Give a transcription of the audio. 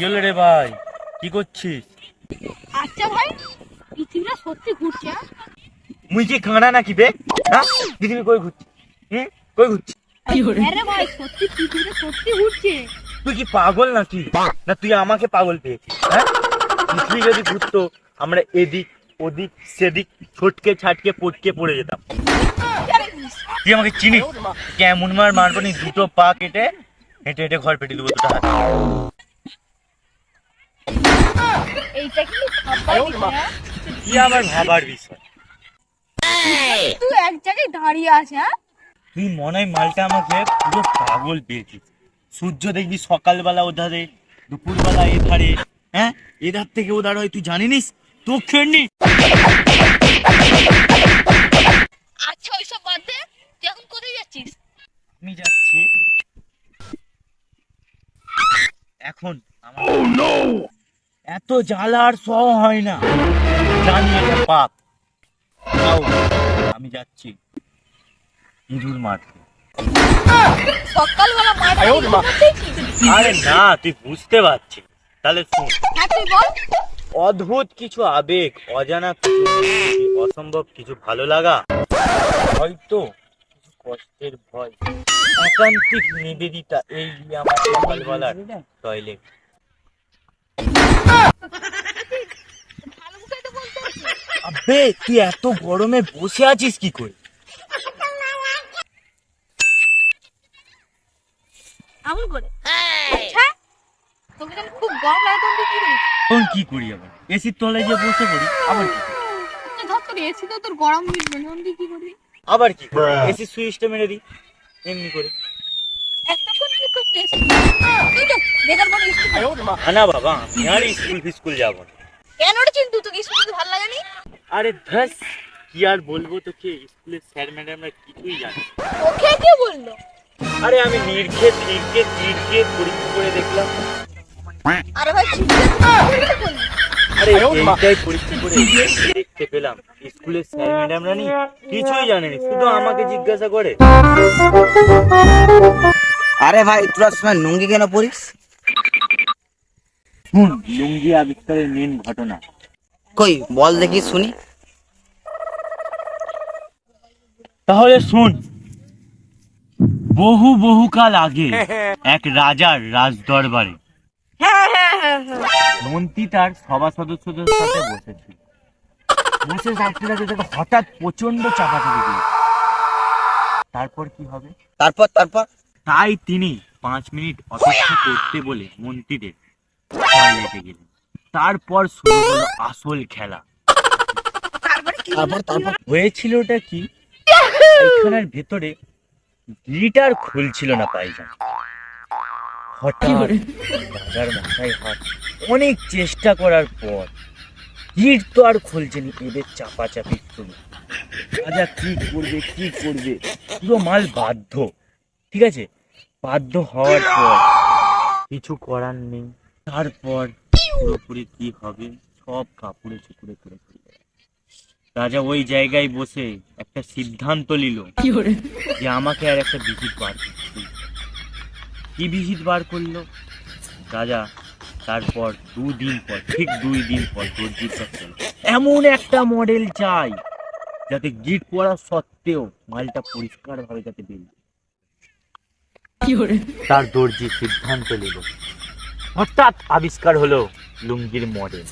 কি হলো রে ভাই, কি করছিস? আচ্ছা ভাই, পৃথিবীটা সত্যি ঘুরছে? মুই কি কানা নাকি বে? হ্যাঁ, পৃথিবী কই ঘুরছে? কই ঘুরছে? হ্যাঁ রে ভাই, সত্যি পৃথিবীটা সত্যি ঘুরছে। তুই কি পাগল নাকি? না তুই আমাকে পাগল পেয়েছিস? হ্যাঁ, পৃথিবী যদি ঘুরতো আমরা এদিক ওদিক সেদিক ছটকে ছাটকে পটকে পড়ে যেতাম। তুই আমাকে চিনিস? কেমন মার মারবো নি, দুটো পা কেটে হেঁটে হেঁটে ঘর পেটে দেবো দুটো হাত। এইটা কি ভাববার বিষয়? কি আমার ভাবার বিষয়? তুই এক জায়গায় দাঁড়িয়ে আছে? হ্যাঁ, তুই মনে হয় মালটা আমাকে পুরো পাগল পেয়েছিস। সূর্য দেখবি সকালবেলা ওধারে, দুপুরবেলা এধারে, হ্যাঁ এধার থেকে ওধার হয়, তুই জানিনিস? তো খেয়ে আচ্ছা ওইসব বাদ দে, তুই এখন কোথায় যাচ্ছিস? আমি যাচ্ছি এখন আমার এত জ্বালা আর সহ হয় না, জানি এটা পাপ, তাও আমি যাচ্ছি ইঁদুর মারতে। সকালবেলা মাঠে আরে না, তুই বুঝতে পারছিস, তাহলে শোন। হ্যাঁ তুই বল। অদ্ভুত কিছু আবেগ, অজানা কিছু অনুভূতি, অসম্ভব কিছু ভালো লাগা, হয়তো কিছু কষ্টের ভয়, একান্তিক নিবেদিতা, এই আমার সকালবেলার টয়লেট। ভালো মুখেই তো বলতে হচ্ছে। আবে তুই এত গরমে বসে আছিস কি করে? এমন করে? আচ্ছা, তোকে যখন খুব গরম লাগে তখন তুই কি করিস? তখন কি করি, আবার এসির তলায় যে বসে পড়ি। আবার কি করি? আচ্ছা ধর তোর এসি তো তোর গরম মিটবে না, তখন তুই কি করবি? আবার কি করি? এসির সুইচটা মেরে দিই এমনি করে। একটা কোন কি করছিস? তুই তো বেকার বড় স্কুল। না বাবা, আমি আর স্কুল ফিস্কুল যাবো না। কেন রে চিন্তু, তোকে স্কুলে ভালো লাগে নি? আরে ধ্যাস, কি আর বলবো তোকে, স্কুলের স্যার ম্যাডামরা কিছুই জানে না। ওকে কে বললো? আরে আমি নির্ঘেত নির্ঘেত নির্ঘেত পরীক্ষা করে দেখলাম। আরে ভাই চিন্তা করলি? আরে এইটাই পরীক্ষা করে দেখতে পেলাম স্কুলের স্যার ম্যাডামরা নি কিছুই জানেনি, শুধু আমাকে জিজ্ঞাসা করে। আরে ভাই তোরা সময় লুঙ্গি কেন পরিস? শুন, লুঙ্গি আবিষ্কারের মেন ঘটনা। কই বল দেখি শুনি। তাহলে শুন, বহু বহু কাল আগে এক রাজার রাজ দরবারে মন্ত্রী তার সভা সদস্যদের সাথে বসেছিল। বসে থাকতে থাকতে তাকে হঠাৎ প্রচন্ড চাপাচাপি দিল। তারপর কি হবে? তারপর তাই তিনি 5 মিনিট অপেক্ষা করতে বলে মন্ত্রীদের টয়লেটে গেলেন। তারপর শুরু হলো আসল খেলা। তারপর হয়েছিলটা কি, এইখানের ভেতরে গিটার খুলছিল না পায়জামা। হঠাৎ রাজার মাথায় হাত, অনেক চেষ্টা করার পর গিট তো আর খুলছেনি, এদের চাপাচাপি শুরু। রাজা কি করবে, পুরো মাল বাধ্য। ঠিক আছে, বাধ্য হওয়ার পর কিছু করার নেই। তারপর পুরোপুরি কি হবে, সব কাপড়ে চুপড়ে করে ফেলবে। রাজা ওই জায়গায় বসে একটা সিদ্ধান্ত নিল যে আমাকে আর একটা ভিজিট বার করতে হবে। কি ভিজিট বার করলো রাজা? তারপর ঠিক 2 দিন পর দর্জির কাছে এমন একটা মডেল চাই যাতে গিট পরা সত্ত্বেও মালটা পরিষ্কার ভাবে যাতে বেরিয়ে। তার দর্জি সিদ্ধান্ত নিল, হঠাৎ আবিষ্কার হলো লুঙ্গির মডেল।